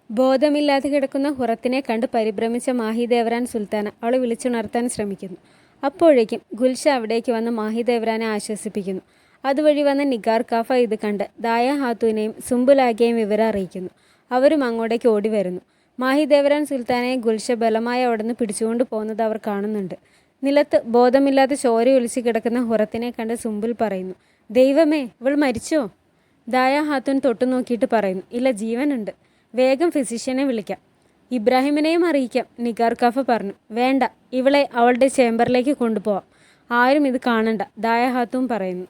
ബോധമില്ലാതെ കിടക്കുന്ന ഹുറത്തിനെ കണ്ട് പരിഭ്രമിച്ച മാഹിദേവ്രാൻ സുൽത്താന അവളെ വിളിച്ചുണർത്താൻ ശ്രമിക്കുന്നു. അപ്പോഴേക്കും ഗുൽഷ അവിടേക്ക് വന്ന് മാഹിദേവ്രാനെ ആശ്വസിപ്പിക്കുന്നു. അതുവഴി വന്ന നിഗാർ കാഫ ഇത് കണ്ട് ദായ ഹാത്തൂനെയും സുംബുലാഗയെയും വിവരം അറിയിക്കുന്നു. അവരും അങ്ങോട്ടേക്ക് ഓടി വരുന്നു. മാഹിദേവ്രാൻ സുൽത്താനയെ ഗുൽഷ ബലമായി അവിടുന്ന് പിടിച്ചുകൊണ്ട് പോകുന്നത് അവർ കാണുന്നുണ്ട്. നിലത്ത് ബോധമില്ലാതെ ചോരയൊലിച്ച് കിടക്കുന്ന ഹുറത്തിനെ കണ്ട് സുംബുൽ പറയുന്നു, ദൈവമേ, ഇവൾ മരിച്ചോ? ദായ ഹാത്തൂൻ തൊട്ടു നോക്കിയിട്ട് പറയുന്നു, ഇല്ല, ജീവനുണ്ട്. വേഗം ഫിസിഷ്യനെ വിളിക്കാം, ഇബ്രാഹിമിനെയും അറിയിക്കാം. നിഗാർ കാഫ പറഞ്ഞു, വേണ്ട, ഇവളെ അവളുടെ ചേംബറിലേക്ക് കൊണ്ടുപോവാം. ആരും ഇത് കാണണ്ട, ദായ ഹാത്തൂൻ പറയുന്നു.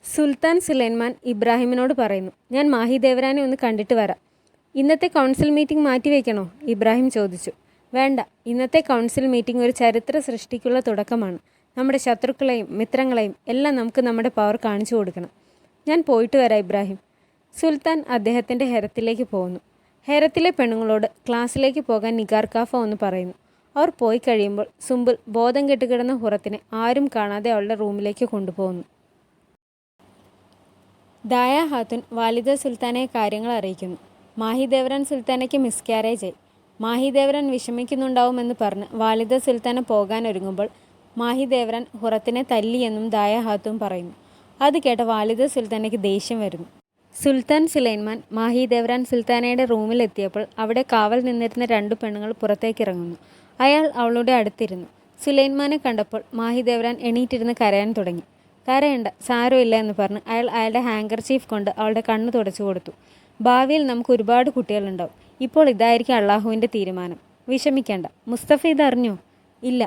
സുൽത്താൻ സുലൈമാൻ ഇബ്രാഹിമിനോട് പറയുന്നു, ഞാൻ മാഹിദേവ്രാനെ ഒന്ന് കണ്ടിട്ട് വരാം. ഇന്നത്തെ കൗൺസിൽ മീറ്റിംഗ് മാറ്റിവെക്കണോ? ഇബ്രാഹിം ചോദിച്ചു. വേണ്ട, ഇന്നത്തെ കൗൺസിൽ മീറ്റിംഗ് ഒരു ചരിത്ര സൃഷ്ടിക്കുള്ള തുടക്കമാണ്. നമ്മുടെ ശത്രുക്കളെയും മിത്രങ്ങളെയും എല്ലാം നമുക്ക് നമ്മുടെ പവർ കാണിച്ചു കൊടുക്കണം. ഞാൻ പോയിട്ട് വരാം ഇബ്രാഹിം. സുൽത്താൻ അദ്ദേഹത്തിൻ്റെ ഹെറത്തിലേക്ക് പോകുന്നു. ഹെറത്തിലെ പെണ്ണുങ്ങളോട് ക്ലാസ്സിലേക്ക് പോകാൻ നിഗാർ കാഫ ഒന്ന് പറയുന്നു. അവർ പോയി കഴിയുമ്പോൾ സുംബുൽ ബോധം കെട്ടുകിടന്ന ഹുറത്തിനെ ആരും കാണാതെ അവളുടെ റൂമിലേക്ക് കൊണ്ടുപോകുന്നു. ദായ ഹാത്തുൻ വാലിദ സുൽത്താനെ കാര്യങ്ങൾ അറിയിക്കുന്നു. മാഹിദേവ്രാൻ സുൽത്താനയ്ക്ക് മിസ്കാരേജ് ആയി. മാഹിദേവ്രാൻ വിഷമിക്കുന്നുണ്ടാവുമെന്ന് പറഞ്ഞ് വാലിദ സുൽത്താന പോകാൻ ഒരുങ്ങുമ്പോൾ മാഹിദേവ്രാൻ ഹുറത്തിനെ തല്ലിയെന്നും ദായ ഹാത്തുൻ പറയുന്നു. അത് കേട്ട വാലിദ സുൽത്താനയ്ക്ക് ദേഷ്യം വരുന്നു. സുൽത്താൻ സുലൈമാൻ മാഹിദേവ്രാൻ സുൽത്താനയുടെ റൂമിലെത്തിയപ്പോൾ അവിടെ കാവൽ നിന്നിരുന്ന 2 പെണ്ണുങ്ങൾ പുറത്തേക്ക് ഇറങ്ങുന്നു. അയാൾ അവളുടെ അടുത്തിരുന്നു. സുലൈമാനെ കണ്ടപ്പോൾ മാഹിദേവ്രാൻ എണീറ്റിരുന്ന് കരയാൻ തുടങ്ങി. കരയണ്ട, സാരമില്ല എന്ന് പറഞ്ഞ് അയാൾ അയാളുടെ ഹാങ്കർചീഫ് കൊണ്ട് അവളുടെ കണ്ണ് തുടച്ചു കൊടുത്തു. ഭാവിയിൽ നമുക്ക് ഒരുപാട് കുട്ടികളുണ്ടാവും. ഇപ്പോൾ ഇതായിരിക്കും അള്ളാഹുവിൻ്റെ തീരുമാനം. വിഷമിക്കേണ്ട. മുസ്തഫ ഇതറിഞ്ഞോ? ഇല്ല.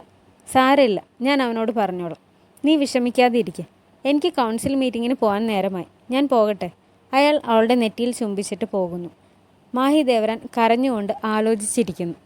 സാരമില്ല, ഞാൻ അവനോട് പറഞ്ഞോളാം. നീ വിഷമിക്കാതെ ഇരിക്കുക. എനിക്ക് കൗൺസിൽ മീറ്റിങ്ങിന് പോകാൻ നേരമായി. ഞാൻ പോകട്ടെ. അയാൾ അവളുടെ നെറ്റിയിൽ ചുംബിച്ചിട്ട് പോകുന്നു. മാഹിദേവ്രാൻ കരഞ്ഞുകൊണ്ട് ആലോചിച്ചിരിക്കുന്നു.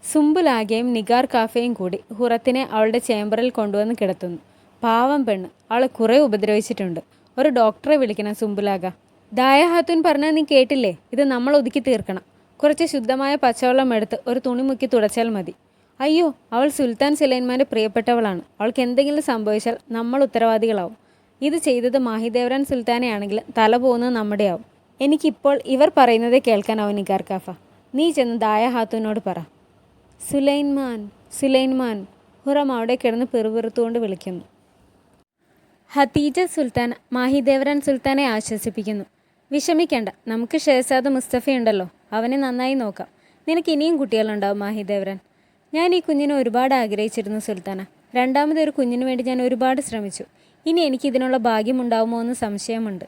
സുംബുലാഗയും നിഗാർ കാഫയും കൂടി ഹുറത്തിനെ അവളുടെ ചേംബറിൽ കൊണ്ടുവന്ന് കിടത്തുന്നു. പാവം പെണ്ണ്, അവളെ കുറേ ഉപദ്രവിച്ചിട്ടുണ്ട്. ഒരു ഡോക്ടറെ വിളിക്കണം സുംബുലാഗ. ദായ ഹാത്തൂൻ പറഞ്ഞാൽ നീ കേട്ടില്ലേ? ഇത് നമ്മൾ ഒതുക്കി തീർക്കണം. കുറച്ച് ശുദ്ധമായ പച്ചവെള്ളം എടുത്ത് ഒരു തുണി മുക്കി തുടച്ചാൽ മതി. അയ്യോ, അവൾ സുൽത്താൻ സുലൈമാൻ്റെ പ്രിയപ്പെട്ടവളാണ്. അവൾക്ക് എന്തെങ്കിലും സംഭവിച്ചാൽ നമ്മൾ ഉത്തരവാദികളാവും. ഇത് ചെയ്തത് മാഹിദേവ്രാൻ സുൽത്താനെയാണെങ്കിൽ തല പോകുന്നത് നമ്മുടെയാവും. എനിക്കിപ്പോൾ ഇവർ പറയുന്നതേ കേൾക്കാനാവും നിഗാർ കാഫ. നീ ചെന്ന് ദായ ഹാത്തൂനോട് പറ. സുലൈമാൻ, സുലൈമാൻ, ഹുറം അവിടെ കിടന്ന് പിറുപിറുത്തുകൊണ്ട് വിളിക്കുന്നു. ഹതീജ സുൽത്താന മാഹിദേവ്രാൻ സുൽത്താനെ ആശ്വസിപ്പിക്കുന്നു. വിഷമിക്കേണ്ട, നമുക്ക് ഷഹസാദ് മുസ്തഫയുണ്ടല്ലോ, അവനെ നന്നായി നോക്കാം. നിനക്ക് ഇനിയും കുട്ടികളുണ്ടാവും മാഹിദേവ്രാൻ. ഞാൻ ഈ കുഞ്ഞിനെ ഒരുപാട് ആഗ്രഹിച്ചിരുന്നു സുൽത്താന. രണ്ടാമതൊരു കുഞ്ഞിനു വേണ്ടി ഞാൻ ഒരുപാട് ശ്രമിച്ചു. ഇനി എനിക്കിതിനുള്ള ഭാഗ്യമുണ്ടാവുമോ എന്ന് സംശയമുണ്ട്.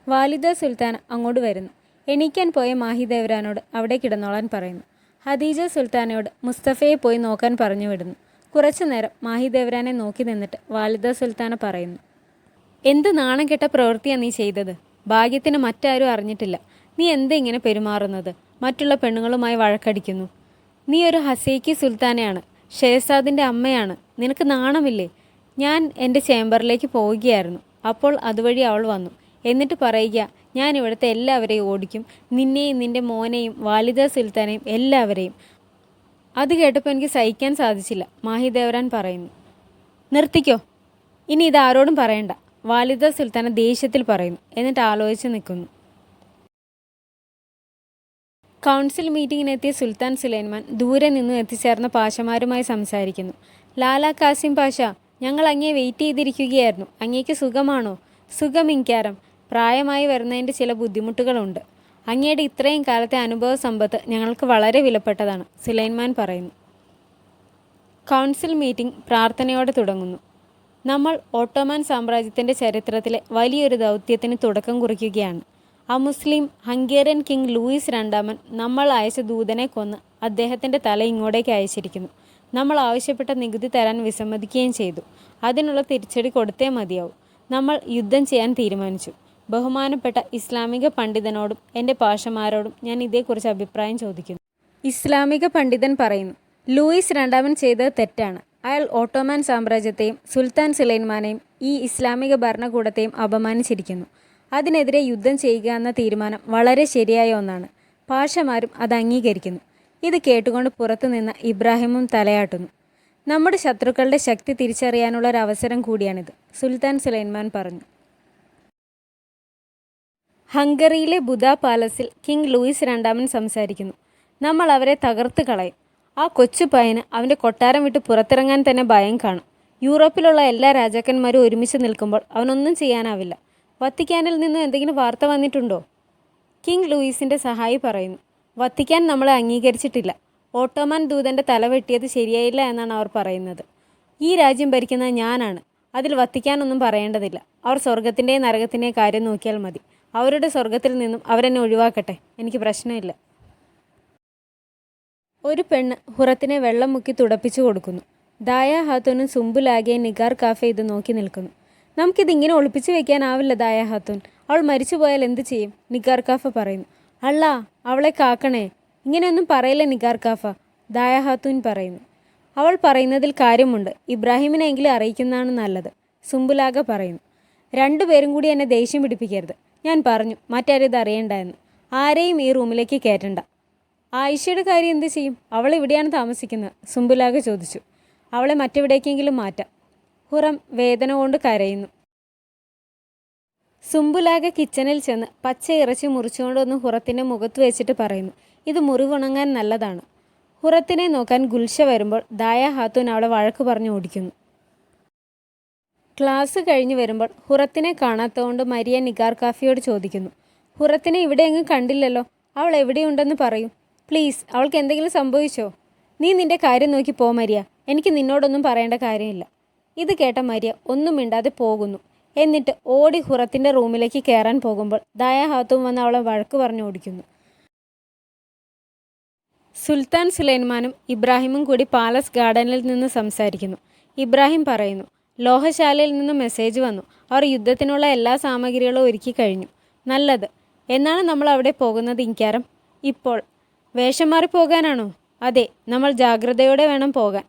വാലിദ സുൽത്താന അങ്ങോട്ട് വരുന്നു. എണീക്കാൻ പോയ മാഹിദേവ്രാനോട് അവിടെ കിടന്നോളാൻ പറയുന്നു. ഹദീജ സുൽത്താനയോട് മുസ്തഫയെ പോയി നോക്കാൻ പറഞ്ഞു വിടുന്നു. കുറച്ചു നേരം മാഹിദേവ്രാനെ നോക്കി നിന്നിട്ട് വാലിദ സുൽത്താന പറയുന്നു, എന്ത് നാണം കെട്ട പ്രവൃത്തിയാണ് നീ ചെയ്തത്? ഭാഗ്യത്തിന് മറ്റാരും അറിഞ്ഞിട്ടില്ല. നീ എന്താ ഇങ്ങനെ പെരുമാറുന്നത്? മറ്റുള്ള പെണ്ണുങ്ങളുമായി വഴക്കടിക്കുന്നു. നീ ഒരു ഹസേക്കി സുൽത്താനയാണ്, ഷഹസാദിൻ്റെ അമ്മയാണ്. നിനക്ക് നാണമില്ലേ? ഞാൻ എൻ്റെ ചേംബറിലേക്ക് പോവുകയായിരുന്നു. അപ്പോൾ അതുവഴി അവൾ വന്നു. എന്നിട്ട് പറയുക, ഞാൻ ഇവിടുത്തെ എല്ലാവരെയും ഓടിക്കും, നിന്നെയും നിൻ്റെ മോനെയും വാലിദ സുൽത്താനെയും എല്ലാവരെയും. അത് കേട്ടപ്പോൾ എനിക്ക് സഹിക്കാൻ സാധിച്ചില്ല. മാഹിദേവ്രാൻ പറയുന്നു. നിർത്തിക്കോ, ഇനി ഇതാരോടും പറയണ്ട, വാലിദ സുൽത്താന ദേഷ്യത്തിൽ പറയുന്നു. എന്നിട്ട് ആലോചിച്ച് നിൽക്കുന്നു. കൗൺസിൽ മീറ്റിങ്ങിനെത്തിയ സുൽത്താൻ സുലൈമാൻ ദൂരെ നിന്നും എത്തിച്ചേർന്ന പാഷമാരുമായി സംസാരിക്കുന്നു. ലാല കാസിം പാഷ, ഞങ്ങൾ അങ്ങേ വെയിറ്റ് ചെയ്തിരിക്കുകയായിരുന്നു. അങ്ങേക്ക് സുഖമാണോ? സുഖമിങ്കാരം. പ്രായമായി വരുന്നതിൻ്റെ ചില ബുദ്ധിമുട്ടുകളുണ്ട്. അങ്ങയുടെ ഇത്രയും കാലത്തെ അനുഭവ സമ്പത്ത് ഞങ്ങൾക്ക് വളരെ വിലപ്പെട്ടതാണ്, സുലൈമാൻ പറയുന്നു. കൗൺസിൽ മീറ്റിംഗ് പ്രാർത്ഥനയോടെ തുടങ്ങുന്നു. നമ്മൾ ഓട്ടോമാൻ സാമ്രാജ്യത്തിൻ്റെ ചരിത്രത്തിലെ വലിയൊരു ദൗത്യത്തിന് തുടക്കം കുറിക്കുകയാണ്. അമുസ്ലിം ഹംഗേറിയൻ കിങ് ലൂയിസ് രണ്ടാമൻ നമ്മൾ അയച്ച ദൂതനെ കൊന്ന് അദ്ദേഹത്തിൻ്റെ തല ഇങ്ങോട്ടേക്ക് അയച്ചിരിക്കുന്നു. നമ്മൾ ആവശ്യപ്പെട്ട നികുതി തരാൻ വിസമ്മതിക്കുകയും ചെയ്തു. അതിനുള്ള തിരിച്ചടി കൊടുത്തേ മതിയാവും. നമ്മൾ യുദ്ധം ചെയ്യാൻ തീരുമാനിച്ചു. ബഹുമാനപ്പെട്ട ഇസ്ലാമിക പണ്ഡിതനോടും എൻ്റെ പാഷമാരോടും ഞാൻ ഇതേക്കുറിച്ച് അഭിപ്രായം ചോദിക്കുന്നു. ഇസ്ലാമിക പണ്ഡിതൻ പറയുന്നു, ലൂയിസ് രണ്ടാമൻ ചെയ്തത് തെറ്റാണ്. അയാൾ ഓട്ടോമാൻ സാമ്രാജ്യത്തെയും സുൽത്താൻ സുലൈമാനെയും ഈ ഇസ്ലാമിക ഭരണകൂടത്തെയും അപമാനിച്ചിരിക്കുന്നു. അതിനെതിരെ യുദ്ധം ചെയ്യുക എന്ന തീരുമാനം വളരെ ശരിയായ ഒന്നാണ്. പാഷമാരും അത് അംഗീകരിക്കുന്നു. ഇത് കേട്ടുകൊണ്ട് പുറത്തു നിന്ന ഇബ്രാഹിമും തലയാട്ടുന്നു. നമ്മുടെ ശത്രുക്കളുടെ ശക്തി തിരിച്ചറിയാനുള്ള ഒരു അവസരം കൂടിയാണിത്, സുൽത്താൻ സുലൈമാൻ പറഞ്ഞു. ഹംഗറിയിലെ ബുദ പാലസിൽ കിങ് ലൂയിസ് രണ്ടാമൻ സംസാരിക്കുന്നു. നമ്മൾ അവരെ തകർത്ത് കളയും. ആ കൊച്ചു പയ്യന് അവൻ്റെ കൊട്ടാരം വിട്ട് പുറത്തിറങ്ങാൻ തന്നെ ഭയം കാണും. യൂറോപ്പിലുള്ള എല്ലാ രാജാക്കന്മാരും ഒരുമിച്ച് നിൽക്കുമ്പോൾ അവനൊന്നും ചെയ്യാനാവില്ല. വത്തിക്കാനിൽ നിന്നും എന്തെങ്കിലും വാർത്ത വന്നിട്ടുണ്ടോ? കിങ് ലൂയിസിൻ്റെ സഹായി പറയുന്നു. വത്തിക്കാൻ നമ്മളെ അംഗീകരിച്ചിട്ടില്ല. ഓട്ടോമൻ ദൂതൻ്റെ തല വെട്ടിയത് ശരിയായില്ല എന്നാണ് അവർ പറയുന്നത്. ഈ രാജ്യം ഭരിക്കുന്നത് ഞാനാണ്. അതിൽ വത്തിക്കാനൊന്നും പറയേണ്ടതില്ല. അവർ സ്വർഗത്തിൻ്റെയും നരകത്തിൻ്റെയും കാര്യം നോക്കിയാൽ മതി. അവരുടെ സ്വർഗത്തിൽ നിന്നും അവരെന്നെ ഒഴിവാക്കട്ടെ. എനിക്ക് പ്രശ്നമില്ല. ഒരു പെണ്ണ് ഹുറത്തിനെ വെള്ളം മുക്കി തുടപ്പിച്ചു കൊടുക്കുന്നു. ദായ ഹാത്തൂനും സുംബുലാഗയും നിഗാർ കാഫെ ഇത് നോക്കി നിൽക്കുന്നു. നമുക്കിതിങ്ങനെ ഒളിപ്പിച്ചു വെക്കാനാവില്ല ദായ ഹാത്തൂൻ. അവൾ മരിച്ചു പോയാൽ എന്ത് ചെയ്യും? നിഗാർ കാഫ പറയുന്നു. അള്ളാ, അവളെ കാക്കണേ. ഇങ്ങനെയൊന്നും പറയില്ല നിഗാർ കാഫ, ദായ ഹാത്തൂൻ പറയുന്നു. അവൾ പറയുന്നതിൽ കാര്യമുണ്ട്. ഇബ്രാഹിമിനെങ്കിലും അറിയിക്കുന്നതാണ് നല്ലത്, സുംബുലാഗ പറയുന്നു. രണ്ടുപേരും കൂടി എന്നെ ദേഷ്യം പിടിപ്പിക്കരുത്. ഞാൻ പറഞ്ഞു മറ്റാരും ഇത് അറിയണ്ട എന്ന്. ആരെയും ഈ റൂമിലേക്ക് കയറ്റണ്ട. ആയിഷയുടെ കാര്യം എന്ത് ചെയ്യും? അവൾ ഇവിടെയാണ് താമസിക്കുന്നത്, സുംബുലാഗ ചോദിച്ചു. അവളെ മറ്റെവിടേക്കെങ്കിലും മാറ്റാം. ഹുറം വേദന കൊണ്ട് കരയുന്നു. സുംബുലാഗ കിച്ചണിൽ ചെന്ന് പച്ച ഇറച്ചി മുറിച്ചുകൊണ്ടൊന്ന് ഹുറത്തിൻ്റെ മുഖത്ത് വെച്ചിട്ട് പറയുന്നു, ഇത് മുറിവുണങ്ങാൻ നല്ലതാണ്. ഹുറത്തിനെ നോക്കാൻ ഗുൽഷ വരുമ്പോൾ ദായ ഹാത്തൂൻ അവളെ വഴക്ക് പറഞ്ഞു ഓടിക്കുന്നു. ക്ലാസ് കഴിഞ്ഞ് വരുമ്പോൾ ഹുറത്തിനെ കാണാത്തതുകൊണ്ട് മരിയ നിഗാർ കാഫിയോട് ചോദിക്കുന്നു. ഹുറത്തിനെ ഇവിടെ എങ്ങും കണ്ടില്ലല്ലോ. അവൾ എവിടെയുണ്ടെന്ന് പറയൂ പ്ലീസ്. അവൾക്ക് എന്തെങ്കിലും സംഭവിച്ചോ? നീ നിന്റെ കാര്യം നോക്കി പോ മരിയ. എനിക്ക് നിന്നോടൊന്നും പറയേണ്ട കാര്യമില്ല. ഇത് കേട്ട മരിയ ഒന്നും മിണ്ടാതെ പോകുന്നു. എന്നിട്ട് ഓടി ഹുറത്തിൻ്റെ റൂമിലേക്ക് കയറാൻ പോകുമ്പോൾ ദായ ഹാത്തൂൻ വന്ന് അവളെ വഴക്ക് പറഞ്ഞു ഓടിക്കുന്നു. സുൽത്താൻ സുലൈമാനും ഇബ്രാഹിമും കൂടി പാലസ് ഗാർഡനിൽ നിന്ന് സംസാരിക്കുന്നു. ഇബ്രാഹിം പറയുന്നു, ലോഹശാലയിൽ നിന്ന് മെസ്സേജ് വന്നു. അവർ യുദ്ധത്തിനുള്ള എല്ലാ സാമഗ്രികളും ഒരുക്കി കഴിഞ്ഞു. നല്ലത്. എന്നാണ് നമ്മൾ അവിടെ പോകുന്നത് ഇൻകാരം? ഇപ്പോൾ. വേഷം മാറി പോകാനാണോ? അതെ, നമ്മൾ ജാഗ്രതയോടെ വേണം പോകാൻ.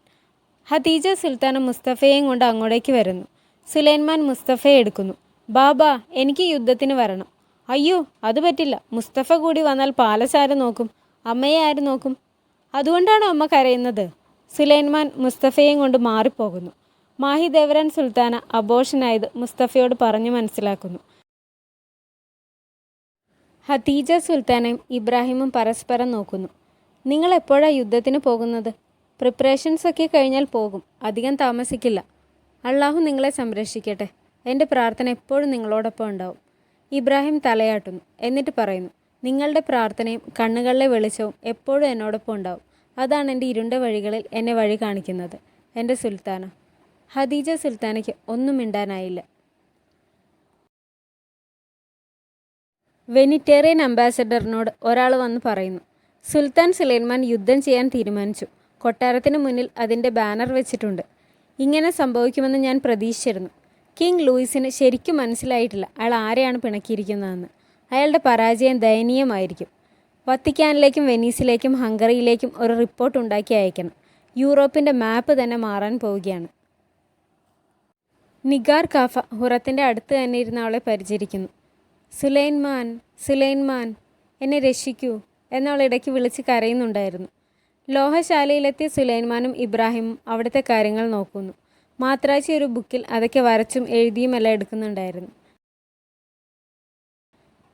ഹദീജ സുൽത്താനും മുസ്തഫയെയും കൊണ്ട് അങ്ങോട്ടേക്ക് വരുന്നു. സുലൈമാൻ മുസ്തഫയെ എടുക്കുന്നു. ബാബാ, എനിക്ക് യുദ്ധത്തിന് വരണം. അയ്യോ, അത് പറ്റില്ല. മുസ്തഫ കൂടി വന്നാൽ പാലസ് ആര് നോക്കും? അമ്മയെ ആര് നോക്കും? അതുകൊണ്ടാണോ അമ്മ കരയുന്നത്? സുലൈമാൻ മുസ്തഫയെയും കൊണ്ട് മാറിപ്പോകുന്നു. മാഹിദേവരൻ സുൽത്താന അബോഷനായത് മുസ്തഫയോട് പറഞ്ഞു മനസ്സിലാക്കുന്നു. ഹദീജ സുൽത്താനയും ഇബ്രാഹിമും പരസ്പരം നോക്കുന്നു. നിങ്ങൾ എപ്പോഴാണ് യുദ്ധത്തിന് പോകുന്നത്? പ്രിപ്പറേഷൻസ് ഒക്കെ കഴിഞ്ഞാൽ പോകും. അധികം താമസിക്കില്ല. അള്ളാഹു നിങ്ങളെ സംരക്ഷിക്കട്ടെ. എൻ്റെ പ്രാർത്ഥന എപ്പോഴും നിങ്ങളോടൊപ്പം ഉണ്ടാവും. ഇബ്രാഹിം തലയാട്ടുന്നു. എന്നിട്ട് പറയുന്നു, നിങ്ങളുടെ പ്രാർത്ഥനയും കണ്ണുകളിലെ വെളിച്ചവും എപ്പോഴും എന്നോടൊപ്പം ഉണ്ടാവും. അതാണ് എൻ്റെ ഇരുണ്ട വഴികളിൽ എന്നെ വഴി കാണിക്കുന്നത്, എൻ്റെ സുൽത്താന. ഹദീജ സുൽത്താനയ്ക്ക് ഒന്നും മിണ്ടാനായില്ല. വെനിറ്റേറിയൻ അംബാസഡറിനോട് ഒരാൾ വന്ന് പറയുന്നു, സുൽത്താൻ സുലൈമാൻ യുദ്ധം ചെയ്യാൻ തീരുമാനിച്ചു. കൊട്ടാരത്തിന് മുന്നിൽ അതിൻ്റെ ബാനർ വെച്ചിട്ടുണ്ട്. ഇങ്ങനെ സംഭവിക്കുമെന്ന് ഞാൻ പ്രതീക്ഷിച്ചിരുന്നു. കിങ് ലൂയിസിന് ശരിക്കും മനസ്സിലായിട്ടില്ല അയാൾ ആരെയാണ് പിണക്കിയിരിക്കുന്നതെന്ന്. അയാളുടെ പരാജയം ദയനീയമായിരിക്കും. വത്തിക്കാനിലേക്കും വെനീസിലേക്കും ഹംഗറിയിലേക്കും ഒരു റിപ്പോർട്ട് ഉണ്ടാക്കി അയക്കണം. യൂറോപ്പിൻ്റെ മാപ്പ് തന്നെ മാറാൻ പോവുകയാണ്. നിഗാർ കാഫ ഹുറത്തിൻ്റെ അടുത്ത് തന്നെ ഇരുന്ന് അവളെ പരിചരിക്കുന്നു. സുലൈമാൻ, സുലൈമാൻ, എന്നെ രക്ഷിക്കൂ എന്നവൾ ഇടയ്ക്ക് വിളിച്ച് കരയുന്നുണ്ടായിരുന്നു. ലോഹശാലയിലെത്തിയ സുലൈമാനും ഇബ്രാഹിമും അവിടുത്തെ കാര്യങ്ങൾ നോക്കുന്നു. മാത്രാച്ചി ഒരു ബുക്കിൽ അതൊക്കെ വരച്ചും എഴുതിയുമെല്ലാം എടുക്കുന്നുണ്ടായിരുന്നു.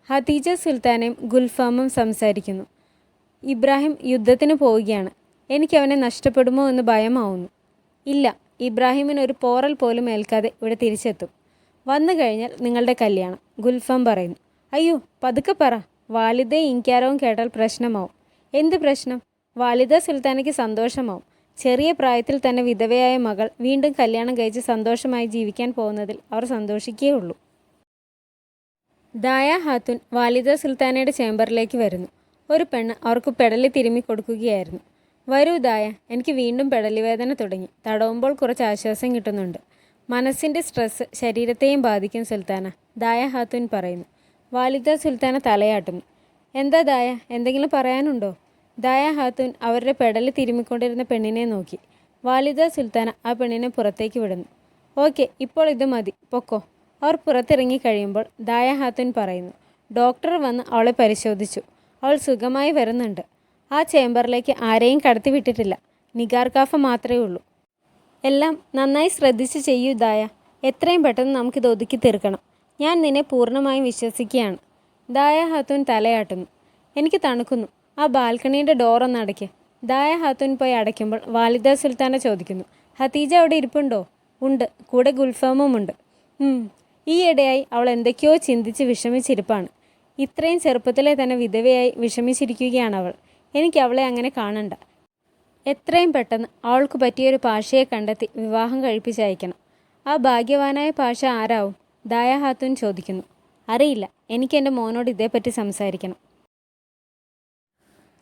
ഹദീജ സുൽത്താനയും ഗുൽഫാമും സംസാരിക്കുന്നു. ഇബ്രാഹിം യുദ്ധത്തിന് പോവുകയാണ്. എനിക്കവനെ നഷ്ടപ്പെടുമോ എന്ന് ഭയമാവുന്നു. ഇല്ല, ഇബ്രാഹിമിന് ഒരു പോറൽ പോലും ഏൽക്കാതെ ഇവിടെ തിരിച്ചെത്തും. വന്നു കഴിഞ്ഞാൽ നിങ്ങളുടെ കല്യാണം, ഗുൽഫാം പറയുന്നു. അയ്യോ, പതുക്കെ പറ. വാലിദയും ഇൻകാരവും കേട്ടാൽ പ്രശ്നമാവും. എന്ത് പ്രശ്നം? വാലിദ സുൽത്താനയ്ക്ക് സന്തോഷമാവും. ചെറിയ പ്രായത്തിൽ തന്നെ വിധവയായ മകൾ വീണ്ടും കല്യാണം കഴിച്ച് സന്തോഷമായി ജീവിക്കാൻ പോകുന്നതിൽ അവർ സന്തോഷിക്കുകയുള്ളൂ. ദായ ഹാത്തൂൻ വാലിദ സുൽത്താനയുടെ ചേംബറിലേക്ക് വരുന്നു. ഒരു പെണ്ണ് അവർക്ക് പെടലി തിരുമ്മി കൊടുക്കുകയായിരുന്നു. വരൂ ദായ, എനിക്ക് വീണ്ടും പെടലി വേദന തുടങ്ങി. തടവുമ്പോൾ കുറച്ച് ആശ്വാസം കിട്ടുന്നുണ്ട്. മനസ്സിൻ്റെ സ്ട്രെസ് ശരീരത്തെയും ബാധിക്കും സുൽത്താന, ദായ ഹാത്തൂൻ പറയുന്നു. വാലിദ സുൽത്താന തലയാട്ടുന്നു. എന്താ ദായ, എന്തെങ്കിലും പറയാനുണ്ടോ? ദായ ഹാത്തൂൻ അവരുടെ പെടലി തിരുമ്മിക്കൊണ്ടിരുന്ന പെണ്ണിനെ നോക്കി. വാലിദ സുൽത്താന ആ പെണ്ണിനെ പുറത്തേക്ക് വിടുന്നു. ഓക്കെ, ഇപ്പോൾ ഇത് മതി, പൊക്കോ. അവർ പുറത്തിറങ്ങി കഴിയുമ്പോൾ ദായ ഹാത്തൂൻ പറയുന്നു, ഡോക്ടർ വന്ന് അവളെ പരിശോധിച്ചു. അവൾ സുഖമായി വരുന്നുണ്ട്. ആ ചേംബറിലേക്ക് ആരെയും കടത്തിവിട്ടിട്ടില്ല. നിഗാർ കാഫ മാത്രമേ ഉള്ളൂ. എല്ലാം നന്നായി ശ്രദ്ധിച്ച് ചെയ്യൂ ദായ. എത്രയും പെട്ടെന്ന് നമുക്കിത് ഒതുക്കി തീർക്കണം. ഞാൻ നിന്നെ പൂർണ്ണമായും വിശ്വസിക്കുകയാണ്. ദായ ഹാത്തൂൻ തലയാട്ടുന്നു. എനിക്ക് തണുക്കുന്നു. ആ ബാൽക്കണീൻ്റെ ഡോറൊന്ന് അടയ്ക്ക്. ദായ ഹാത്തൂൻ പോയി അടയ്ക്കുമ്പോൾ വാലിദ സുൽത്താന ചോദിക്കുന്നു, ഹതീജ അവിടെ ഇരിപ്പുണ്ടോ? ഉണ്ട്, കൂടെ ഗുൽഫാമും ഉണ്ട്. ഈയിടെയായി അവൾ എന്തൊക്കെയോ ചിന്തിച്ച് വിഷമിച്ചിരിപ്പാണ്. ഇത്രയും ചെറുപ്പത്തിലെ തന്നെ വിധവയായി വിഷമിച്ചിരിക്കുകയാണ് അവൾ. എനിക്ക് അവളെ അങ്ങനെ കാണണ്ട. എത്രയും പെട്ടെന്ന് അവൾക്ക് പറ്റിയൊരു പാഷയെ കണ്ടെത്തി വിവാഹം കഴിപ്പിച്ചയക്കണം. ആ ഭാഗ്യവാനായ പാഷ ആരാവും? ദായ ഹാത്തൂൻ ചോദിക്കുന്നു. അറിയില്ല, എനിക്ക് എൻ്റെ മോനോട് ഇതേപ്പറ്റി സംസാരിക്കണം.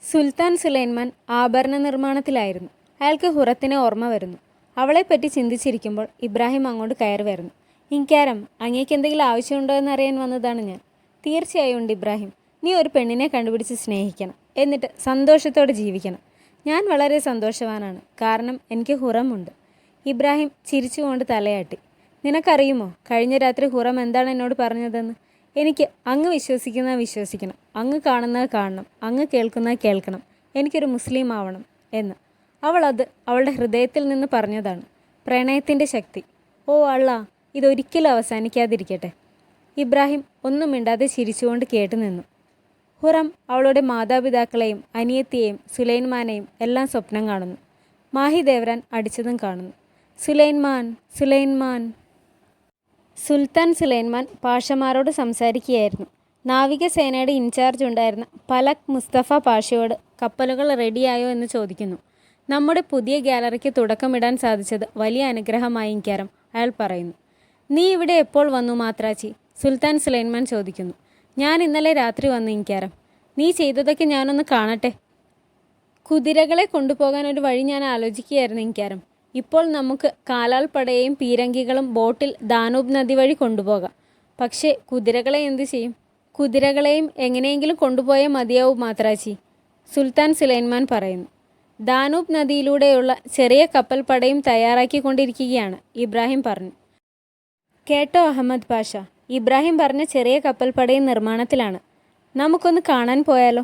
സുൽത്താൻ സുലൈമാൻ ആഭരണ നിർമ്മാണത്തിലായിരുന്നു. അയാൾക്ക് ഹുറത്തിനെ ഓർമ്മ വരുന്നു. അവളെപ്പറ്റി ചിന്തിച്ചിരിക്കുമ്പോൾ ഇബ്രാഹിം അങ്ങോട്ട് കയറി വരുന്നു. ഇൻകാരം, അങ്ങേക്ക് എന്തെങ്കിലും ആവശ്യമുണ്ടോ എന്നറിയാൻ വന്നതാണ് ഞാൻ. തീർച്ചയായും ഉണ്ട് ഇബ്രാഹിം. നീ ഒരു പെണ്ണിനെ കണ്ടുപിടിച്ച് സ്നേഹിക്കണം, എന്നിട്ട് സന്തോഷത്തോടെ ജീവിക്കണം. ഞാൻ വളരെ സന്തോഷവാനാണ്, കാരണം എനിക്ക് ഹുറമുണ്ട്. ഇബ്രാഹിം ചിരിച്ചുകൊണ്ട് തലയാട്ടി. നിനക്കറിയുമോ കഴിഞ്ഞ രാത്രി ഹുറം എന്താണ് എന്നോട് പറഞ്ഞതെന്ന്? എനിക്ക് അങ്ങ് വിശ്വസിക്കുന്നത് വിശ്വസിക്കണം, അങ്ങ് കാണുന്നത് കാണണം, അങ്ങ് കേൾക്കുന്നത് കേൾക്കണം, എനിക്കൊരു മുസ്ലിം ആവണം എന്ന്. അവൾ അത് അവളുടെ ഹൃദയത്തിൽ നിന്ന് പറഞ്ഞതാണ്. പ്രണയത്തിൻ്റെ ശക്തി. ഓ അള്ളാ, ഇതൊരിക്കലും അവസാനിക്കാതിരിക്കട്ടെ. ഇബ്രാഹിം ഒന്നും മിണ്ടാതെ ചിരിച്ചുകൊണ്ട് കേട്ടു നിന്നു. ഹുറം അവളുടെ മാതാപിതാക്കളെയും അനിയത്തിയെയും സുലൈൻമാനെയും എല്ലാം സ്വപ്നം കാണുന്നു. മാഹി ദേവരാൻ അടിച്ചതും കാണുന്നു. സുലൈൻമാൻ, സുലൈൻമാൻ. സുൽത്താൻ സുലൈൻമാൻ പാഷമാരോട് സംസാരിക്കുകയായിരുന്നു. നാവികസേനയുടെ ഇൻചാർജ് ഉണ്ടായിരുന്ന പലക് മുസ്തഫ പാഷയോട് കപ്പലുകൾ റെഡിയായോ എന്ന് ചോദിക്കുന്നു. നമ്മുടെ പുതിയ ഗാലറിക്ക് തുടക്കമിടാൻ സാധിച്ചത് വലിയ അനുഗ്രഹമായി ഇൻകാരം, അയാൾ പറയുന്നു. നീ ഇവിടെ എപ്പോൾ വന്നു മാത്രാച്ചി? സുൽത്താൻ സുലൈൻമാൻ ചോദിക്കുന്നു. ഞാൻ ഇന്നലെ രാത്രി വന്നു ഇൻകാരം. നീ ചെയ്തതൊക്കെ ഞാനൊന്ന് കാണട്ടെ. കുതിരകളെ കൊണ്ടുപോകാൻ ഒരു വഴി ഞാൻ ആലോചിക്കുകയായിരുന്നു ഇൻകാരം. ഇപ്പോൾ നമുക്ക് കാലാൾപ്പടയെയും പീരങ്കികളും ബോട്ടിൽ ദാനൂബ് നദി വഴി കൊണ്ടുപോകാം. പക്ഷേ കുതിരകളെ എന്തു ചെയ്യും? കുതിരകളെയും എങ്ങനെയെങ്കിലും കൊണ്ടുപോയേ മതിയാവും മാത്രാച്ചി, സുൽത്താൻ സുലൈൻമാൻ പറയുന്നു. ദാനൂബ് നദിയിലൂടെയുള്ള ചെറിയ കപ്പൽ പടയും തയ്യാറാക്കിക്കൊണ്ടിരിക്കുകയാണ്, ഇബ്രാഹിം പറഞ്ഞു. കേട്ടോ അഹമ്മദ് പാഷ, ഇബ്രാഹിം പറഞ്ഞ ചെറിയ കപ്പൽ പടയും നിർമ്മാണത്തിലാണ്. നമുക്കൊന്ന് കാണാൻ പോയാലോ?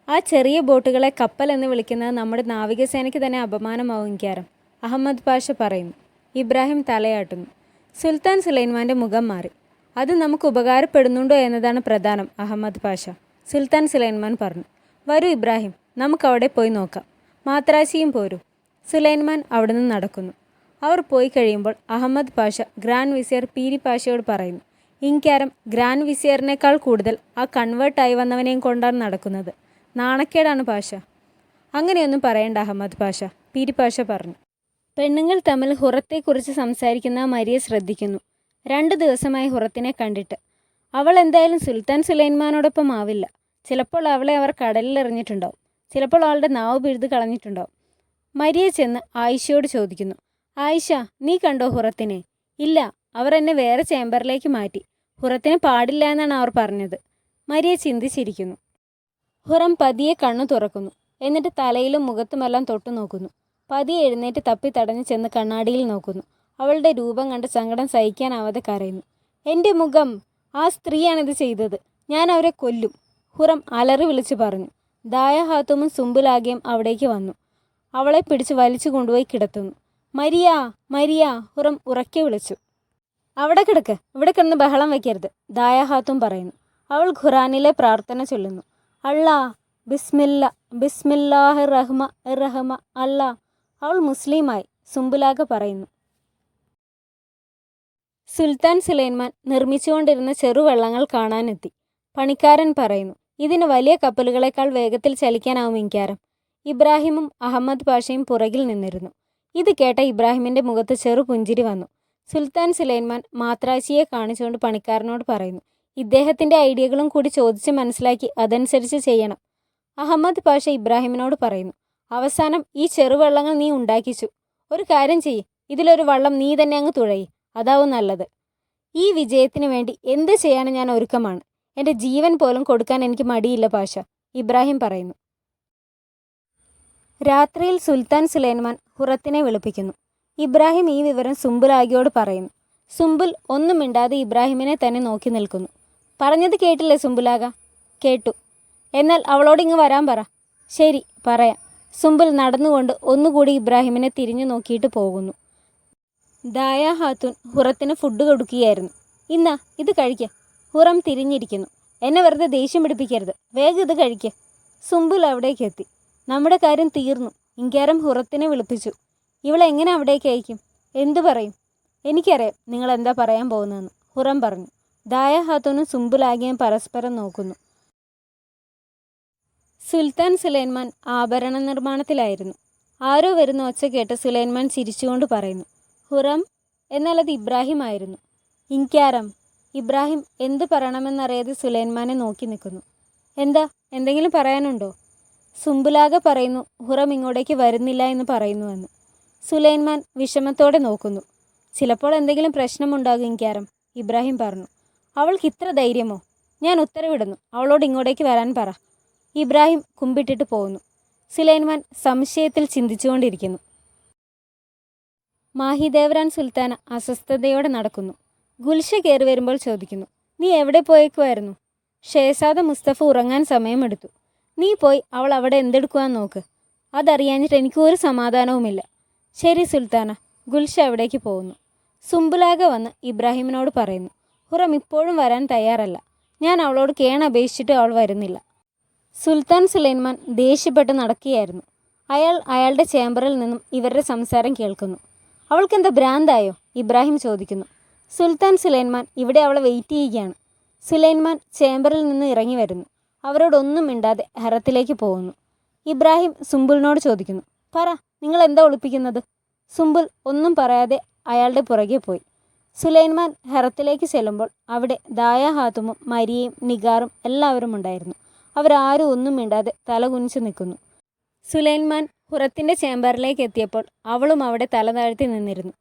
ആ ചെറിയ ബോട്ടുകളെ കപ്പൽ എന്ന് വിളിക്കുന്നത് നമ്മുടെ നാവികസേനയ്ക്ക് തന്നെ അപമാനമാവും ഇൻകാരം, അഹമ്മദ് പാഷ പറയുന്നു. ഇബ്രാഹിം തലയാട്ടുന്നു. സുൽത്താൻ സുലൈൻമാൻ്റെ മുഖം മാറി. അത് നമുക്ക് ഉപകാരപ്പെടുന്നുണ്ടോ എന്നതാണ് പ്രധാനം അഹമ്മദ് പാഷ, സുൽത്താൻ സുലൈൻമാൻ പറഞ്ഞു. വരൂ ഇബ്രാഹിം, നമുക്കവിടെ പോയി നോക്കാം. മാത്രാശിയും പോരൂ. സുലൈൻമാൻ അവിടെ നിന്ന് നടക്കുന്നു. അവർ പോയി കഴിയുമ്പോൾ അഹമ്മദ് പാഷ ഗ്രാൻഡ് വിസിയർ പീരി പാഷയോട് പറയുന്നു. ഇൻകാരം ഗ്രാൻഡ് വിസിയറിനേക്കാൾ കൂടുതൽ ആ കൺവേർട്ടായി വന്നവനെയും കൊണ്ടാണ് നടക്കുന്നത്. നാണക്കേടാണ് പാഷ. അങ്ങനെയൊന്നും പറയേണ്ട അഹമ്മദ് പാഷ, പീരി പാഷ പറഞ്ഞു. പെണ്ണുങ്ങൾ തമ്മിൽ ഹുറത്തെക്കുറിച്ച് സംസാരിക്കുന്ന മരിയെ ശ്രദ്ധിക്കുന്നു. 2 ദിവസമായി ഹുറത്തിനെ കണ്ടിട്ട്. അവൾ എന്തായാലും സുൽത്താൻ സുലൈൻമാനോടൊപ്പം ആവില്ല. ചിലപ്പോൾ അവളെ അവർ കടലിൽ എറിഞ്ഞിട്ടുണ്ടാവും, ചിലപ്പോൾ അവളുടെ നാവ് പിഴുത് കളഞ്ഞിട്ടുണ്ടാവും. മരിയ ചെന്ന് ആയിഷയോട് ചോദിക്കുന്നു. ആയിഷ, നീ കണ്ടോ ഹുറത്തിനെ? ഇല്ല, അവർ എന്നെ വേറെ ചേംബറിലേക്ക് മാറ്റി. ഹുറത്തിന് പാടില്ല എന്നാണ് അവർ പറഞ്ഞത്. മരിയ ചിന്തിച്ചിരിക്കുന്നു. ഹുറം പതിയെ കണ്ണു തുറക്കുന്നു. എന്നിട്ട് തലയിലും മുഖത്തുമെല്ലാം തൊട്ടു നോക്കുന്നു. പതിയെ എഴുന്നേറ്റ് തപ്പി തടഞ്ഞ് ചെന്ന് കണ്ണാടിയിൽ നോക്കുന്നു. അവളുടെ രൂപം കണ്ട് സങ്കടം സഹിക്കാനാവാതെ കരയുന്നു. എൻ്റെ മുഖം! ആ സ്ത്രീയാണിത് ചെയ്തത്. ഞാൻ അവരെ കൊല്ലും, ഹുറം അലറി വിളിച്ചു പറഞ്ഞു. ദായ ഹാത്തുമും സുംബുലാഗയും അവിടേക്ക് വന്നു. അവളെ പിടിച്ച് വലിച്ചു കൊണ്ടുപോയി കിടത്തുന്നു. മരിയ, മരിയ, ഹുറം ഉറക്കെ വിളിച്ചു. അവിടെ കിടക്ക്, ഇവിടെ കിടന്ന് ബഹളം വയ്ക്കരുത്, ദായ ഹാത്തും പറയുന്നു. അവൾ ഖുറാനിലെ പ്രാർത്ഥന ചൊല്ലുന്നു. അള്ളാ, ബിസ്മില്ല, ബിസ്മില്ലാഹി റഹ്മ റഹ്മ അല്ലാ. അവൾ മുസ്ലിമായി, സുംബുലാഗ പറയുന്നു. സുൽത്താൻ സുലൈൻമാൻ നിർമ്മിച്ചുകൊണ്ടിരുന്ന ചെറുവള്ളങ്ങൾ കാണാനെത്തി. പണിക്കാരൻ പറയുന്നു, ഇതിന് വലിയ കപ്പലുകളെക്കാൾ വേഗത്തിൽ ചലിക്കാനാവും ഇൻകാരം. ഇബ്രാഹിമും അഹമ്മദ് പാഷയും പുറകിൽ നിന്നിരുന്നു. ഇത് കേട്ട ഇബ്രാഹിമിൻ്റെ മുഖത്ത് ചെറു പുഞ്ചിരി വന്നു. സുൽത്താൻ സുലൈൻമാൻ മാത്രാച്ചിയെ കാണിച്ചുകൊണ്ട് പണിക്കാരനോട് പറയുന്നു, ഇദ്ദേഹത്തിൻ്റെ ഐഡിയകളും കൂടി ചോദിച്ച് മനസ്സിലാക്കി അതനുസരിച്ച് ചെയ്യണം. അഹമ്മദ് പാഷ ഇബ്രാഹിമിനോട് പറയുന്നു, അവസാനം ഈ ചെറുവള്ളങ്ങൾ നീ ഉണ്ടാക്കിച്ചു. ഒരു കാര്യം ചെയ്യ്, ഇതിലൊരു വള്ളം നീ തന്നെ അങ്ങ് തുഴയി, അതാവും നല്ലത്. ഈ വിജയത്തിന് വേണ്ടി എന്ത് ചെയ്യാനും ഞാൻ ഒരുക്കമാണ്. എൻ്റെ ജീവൻ പോലും കൊടുക്കാൻ എനിക്ക് മടിയില്ല പാഷ, ഇബ്രാഹിം പറയുന്നു. രാത്രിയിൽ സുൽത്താൻ സുലൈൻമാൻ ഹുറത്തിനെ വിളിപ്പിക്കുന്നു. ഇബ്രാഹിം ഈ വിവരം സുംബുലാഗയോട് പറയുന്നു. സുംബുൽ ഒന്നും മിണ്ടാതെ ഇബ്രാഹിമിനെ തന്നെ നോക്കി നിൽക്കുന്നു. പറഞ്ഞത് കേട്ടില്ലേ സുംബുലാഗ? കേട്ടു. എന്നാൽ അവളോട് ഇങ്ങ് വരാൻ പറ. ശരി, പറയാം. സുംബുൽ നടന്നുകൊണ്ട് ഒന്നുകൂടി ഇബ്രാഹിമിനെ തിരിഞ്ഞു നോക്കിയിട്ട് പോകുന്നു. ദായ ഹാത്തൂൻ ഹുറത്തിന് ഫുഡ് കൊടുക്കുകയായിരുന്നു. ഇന്നാ ഇത് കഴിക്കുക. ഹുറം തിരിഞ്ഞിരിക്കുന്നു. എന്നെ വെറുതെ ദേഷ്യം പിടിപ്പിക്കരുത്. വേഗം ഇത് കഴിക്കുക. സുംബുൽ അവിടേക്ക് എത്തി. നമ്മുടെ കാര്യം തീർന്നു. ഇങ്കാരം ഹുറത്തിനെ വിളിപ്പിച്ചു. ഇവളെങ്ങനെ അവിടേക്ക് അയക്കും? എന്തു പറയും? എനിക്കറിയാം നിങ്ങൾ എന്താ പറയാൻ പോകുന്നതെന്ന്, ഹുറം പറഞ്ഞു. ദായ ഹാത്തൂനും സുംബുലാഗിയും പരസ്പരം നോക്കുന്നു. സുൽത്താൻ സുലൈമാൻ ആഭരണ നിർമ്മാണത്തിലായിരുന്നു. ആരോ വരുന്ന ഒച്ച കേട്ട് സുലൈമാൻ ചിരിച്ചുകൊണ്ട് പറയുന്നു, ഹുറം. എന്നാൽ അത് ഇബ്രാഹിം ആയിരുന്നു. ഇൻക്യാരം. ഇബ്രാഹിം എന്തു പറയണമെന്നറിയാതെ സുലൈമാനെ നോക്കി നിൽക്കുന്നു. എന്താ, എന്തെങ്കിലും പറയാനുണ്ടോ? സുംബുലാഗ പറയുന്നു ഹുറം ഇങ്ങോട്ടേക്ക് വരുന്നില്ല എന്ന് പറയുന്നുവെന്ന്. സുലൈമാൻ വിഷമത്തോടെ നോക്കുന്നു. ചിലപ്പോൾ എന്തെങ്കിലും പ്രശ്നമുണ്ടാകും ഇൻക്യാരം, ഇബ്രാഹിം പറഞ്ഞു. അവൾക്ക് ഇത്ര ധൈര്യമോ? ഞാൻ ഉത്തരവിടുന്നു, അവളോട് ഇങ്ങോട്ടേക്ക് വരാൻ പറ. ഇബ്രാഹിം കുമ്പിട്ടിട്ട് പോകുന്നു. സുലൈമാൻ സംശയത്തിൽ ചിന്തിച്ചുകൊണ്ടിരിക്കുന്നു. മാഹിദേവ്രാൻ സുൽത്താന അസ്വസ്ഥതയോടെ നടക്കുന്നു. ഗുൽഷ കയറി വരുമ്പോൾ ചോദിക്കുന്നു, നീ എവിടെ പോയേക്കുമായിരുന്നു? ഷേസാദ മുസ്തഫ ഉറങ്ങാൻ സമയമെടുത്തു. നീ പോയി അവൾ അവിടെ എന്തെടുക്കുവാൻ നോക്ക്. അതറിയാഞ്ഞിട്ട് എനിക്കൊരു സമാധാനവുമില്ല. ശരി സുൽത്താന. ഗുൽഷ അവിടേക്ക് പോകുന്നു. സുംബുലാഗ വന്ന് ഇബ്രാഹിമിനോട് പറയുന്നു, ഹുറം ഇപ്പോഴും വരാൻ തയ്യാറല്ല. ഞാൻ അവളോട് കേണപേക്ഷിച്ചിട്ട് അവൾ വരുന്നില്ല. സുൽത്താൻ സുലൈമാൻ ദേഷ്യപ്പെട്ട് നടക്കുകയായിരുന്നു. അയാൾ അയാളുടെ ചേംബറിൽ നിന്നും ഇവരുടെ സംസാരം കേൾക്കുന്നു. അവൾക്കെന്താ ഭ്രാന്തായോ? ഇബ്രാഹിം ചോദിക്കുന്നു. സുൽത്താൻ സുലൈമാൻ ഇവിടെ അവളെ വെയിറ്റ് ചെയ്യുകയാണ്. സുലൈമാൻ ചേംബറിൽ നിന്ന് ഇറങ്ങി വരുന്നു. അവരോടൊന്നും മിണ്ടാതെ ഹറത്തിലേക്ക് പോകുന്നു. ഇബ്രാഹിം സുംബുലിനോട് ചോദിക്കുന്നു, പറ, നിങ്ങൾ എന്താ ഒളിപ്പിക്കുന്നത്? സുംബുൽ ഒന്നും പറയാതെ അയാളുടെ പുറകെ പോയി. സുലൈമാൻ ഹറത്തിലേക്ക് ചെല്ലുമ്പോൾ അവിടെ ദായ ഹാത്തുമും മരിയയും നിഗാറും എല്ലാവരും ഉണ്ടായിരുന്നു. അവരാരും ഒന്നും മിണ്ടാതെ തല കുനിച്ചു നിൽക്കുന്നു. സുലൈമാൻ ഹുറത്തിൻ്റെ ചേംബറിലേക്ക് എത്തിയപ്പോൾ അവളും അവിടെ തല താഴ്ത്തി നിന്നിരുന്നു.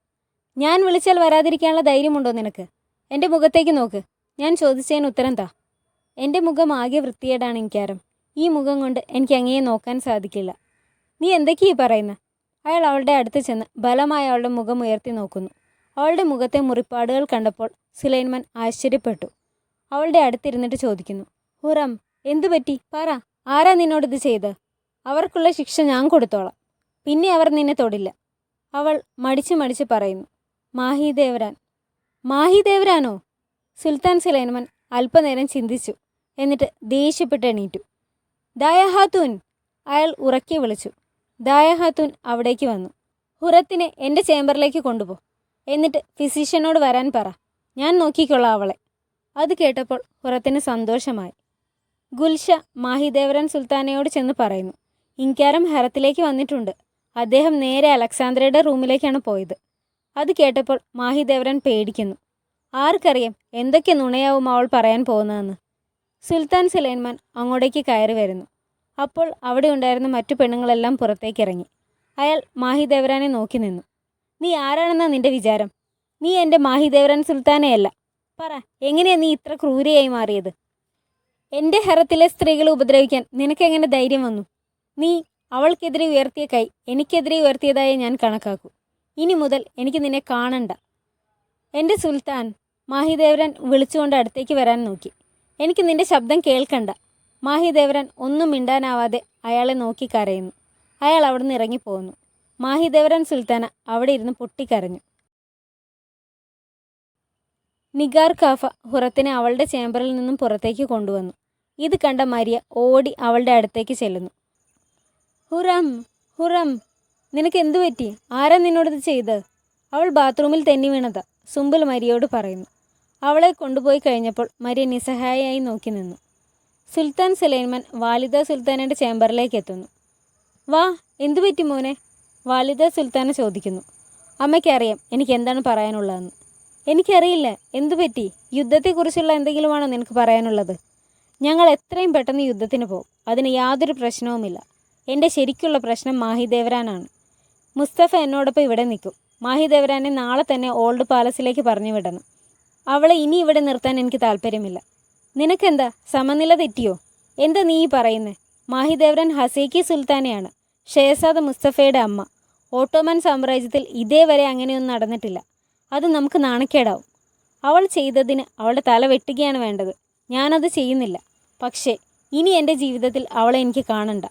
ഞാൻ വിളിച്ചാൽ വരാതിരിക്കാനുള്ള ധൈര്യമുണ്ടോ നിനക്ക്? എൻ്റെ മുഖത്തേക്ക് നോക്ക്. ഞാൻ ചോദിച്ചതിന് ഉത്തരം താ. എൻ്റെ മുഖം ആകെ വൃത്തികേടാണ് ഇൻക്യാരം. ഈ മുഖം കൊണ്ട് എനിക്ക് അങ്ങയെ നോക്കാൻ സാധിക്കില്ല. നീ എന്തൊക്കെയാ പറയുന്നത്? അയാൾ അവളുടെ അടുത്ത് ചെന്ന് ബലമായി അവളുടെ മുഖം ഉയർത്തി നോക്കുന്നു. അവളുടെ മുഖത്തെ മുറിപ്പാടുകൾ കണ്ടപ്പോൾ സുലൈമാൻ ആശ്ചര്യപ്പെട്ടു. അവളുടെ അടുത്തിരുന്നിട്ട് ചോദിക്കുന്നു, ഹുറം, എന്തു പറ്റി? പറ, ആരാ നിന്നോടിത് ചെയ്ത്? അവർക്കുള്ള ശിക്ഷ ഞാൻ കൊടുത്തോളാം. പിന്നെ അവർ നിന്നെ തൊടില്ല. അവൾ മടിച്ച് പറയുന്നു, മാഹിദേവ്രാൻ. മാഹിദേവ്രാനോ? സുൽത്താൻ സുലൈമാൻ അല്പനേരം ചിന്തിച്ചു. എന്നിട്ട് ദേഷ്യപ്പെട്ട് എണീറ്റു. ദായ ഹാത്തൂൻ! അയാൾ ഉറക്കെ വിളിച്ചു. ദായ ഹാത്തൂൻ അവിടേക്ക് വന്നു. ഹുറത്തിനെ എൻ്റെ ചേംബറിലേക്ക് കൊണ്ടുപോ. എന്നിട്ട് ഫിസിഷ്യനോട് വരാൻ പറ. ഞാൻ നോക്കിക്കൊള്ളാം അവളെ. അത് കേട്ടപ്പോൾ ഹുറത്തിന് സന്തോഷമായി. ഗുൽഷ മാഹിദേവ്രാൻ സുൽത്താനയോട് ചെന്ന് പറയുന്നു, ഇൻക്യാരം ഹറത്തിലേക്ക് വന്നിട്ടുണ്ട്. അദ്ദേഹം നേരെ അലക്സാന്ദ്രയുടെ റൂമിലേക്കാണ് പോയത്. അത് കേട്ടപ്പോൾ മാഹിദേവ്രാൻ പേടിക്കുന്നു. ആർക്കറിയാം എന്തൊക്കെ നുണയാവും അവൾ പറയാൻ പോകുന്നതെന്ന്. സുൽത്താൻ സുലൈമാൻ അങ്ങോട്ടേക്ക് കയറി വരുന്നു. അപ്പോൾ അവിടെ ഉണ്ടായിരുന്ന മറ്റു പെണ്ണുങ്ങളെല്ലാം പുറത്തേക്കിറങ്ങി. അയാൾ മാഹിദേവ്രാനെ നോക്കി നിന്നു. നീ ആരാണെന്നാ നിന്റെ വിചാരം? നീ എൻ്റെ മാഹിദേവ്രാൻ സുൽത്താനയല്ല. പറ, എങ്ങനെയാ നീ ഇത്ര ക്രൂരയായി മാറിയത്? എൻ്റെ ഹറത്തിലെ സ്ത്രീകളെ ഉപദ്രവിക്കാൻ നിനക്കെങ്ങനെ ധൈര്യം വന്നു? നീ അവൾക്കെതിരെ ഉയർത്തിയ കൈ എനിക്കെതിരെ ഉയർത്തിയതായി ഞാൻ കണക്കാക്കൂ. ഇനി മുതൽ എനിക്ക് നിന്നെ കാണണ്ട. എൻ്റെ സുൽത്താൻ! മാഹിദേവ്രാൻ വിളിച്ചുകൊണ്ട് അടുത്തേക്ക് വരാൻ നോക്കി. എനിക്ക് നിന്റെ ശബ്ദം കേൾക്കണ്ട. മാഹിദേവ്രാൻ ഒന്നും മിണ്ടാനാവാതെ അയാളെ നോക്കി കരയുന്നു. അയാൾ അവിടെ നിന്ന് ഇറങ്ങിപ്പോകുന്നു. മാഹിദേവ്രാൻ സുൽത്താന അവിടെ ഇരുന്ന് പൊട്ടിക്കരഞ്ഞു. നിഗാർ കാഫ ഹുറത്തിനെ അവളുടെ ചേംബറിൽ നിന്നും പുറത്തേക്ക് കൊണ്ടുവന്നു. ഇത് കണ്ട മരിയ ഓടി അവളുടെ അടുത്തേക്ക് ചെല്ലുന്നു. ഹുറം, ഹുറം, നിനക്ക് എന്തു പറ്റി? ആരാ നിന്നോടിത് ചെയ്ത്? അവൾ ബാത്റൂമിൽ തെന്നി വീണതാ, സുംബുൽ മരിയോട് പറയുന്നു. അവളെ കൊണ്ടുപോയി കഴിഞ്ഞപ്പോൾ മരിയ നിസ്സഹായയായി നോക്കി നിന്നു. സുൽത്താൻ സുലൈമാൻ വാലിദ സുൽത്താനയുടെ ചേംബറിലേക്ക് എത്തുന്നു. വാ, എന്തു പറ്റി മോനെ? വാലിദ സുൽത്താന ചോദിക്കുന്നു. അമ്മയ്ക്കറിയാം എനിക്ക് എന്താണ് പറയാനുള്ളതെന്ന്. എനിക്കറിയില്ല, എന്തു പറ്റി? യുദ്ധത്തെക്കുറിച്ചുള്ള എന്തെങ്കിലുമാണോ നിനക്ക് പറയാനുള്ളത്? ഞങ്ങൾ എത്രയും പെട്ടെന്ന് യുദ്ധത്തിന് പോകും. അതിന് യാതൊരു പ്രശ്നവുമില്ല. എൻ്റെ ശരിക്കുള്ള പ്രശ്നം മാഹിദേവ്രാനാണ്. മുസ്തഫ എന്നോടൊപ്പം ഇവിടെ നിൽക്കും. മാഹിദേവ്രാനെ നാളെ തന്നെ ഓൾഡ് പാലസിലേക്ക് പറഞ്ഞു വിടണം. അവളെ ഇനി ഇവിടെ നിർത്താൻ എനിക്ക് താല്പര്യമില്ല. നിനക്കെന്താ, സമനില തെറ്റിയോ? എന്താ നീ പറയുന്നേ? മാഹിദേവ്രാൻ ഹസേക്കി സുൽത്താനയാണ്, ഷേസാദ മുസ്തഫയുടെ അമ്മ. ഓട്ടോമൻ സാമ്രാജ്യത്തിൽ ഇതേവരെ അങ്ങനെയൊന്നും നടന്നിട്ടില്ല. അത് നമുക്ക് നാണക്കേടാവും. അവൾ ചെയ്തതിന് അവളുടെ തല വെട്ടുകയാണ് വേണ്ടത്. ഞാനത് ചെയ്യുന്നില്ല. പക്ഷേ ഇനി എൻ്റെ ജീവിതത്തിൽ അവളെ എനിക്ക് കാണണ്ട.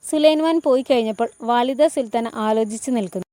സുലൈമാൻ പോയി കഴിഞ്ഞപ്പോൾ വാലിദ സുൽത്താന ആലോചിച്ച് നിൽക്കുന്നു.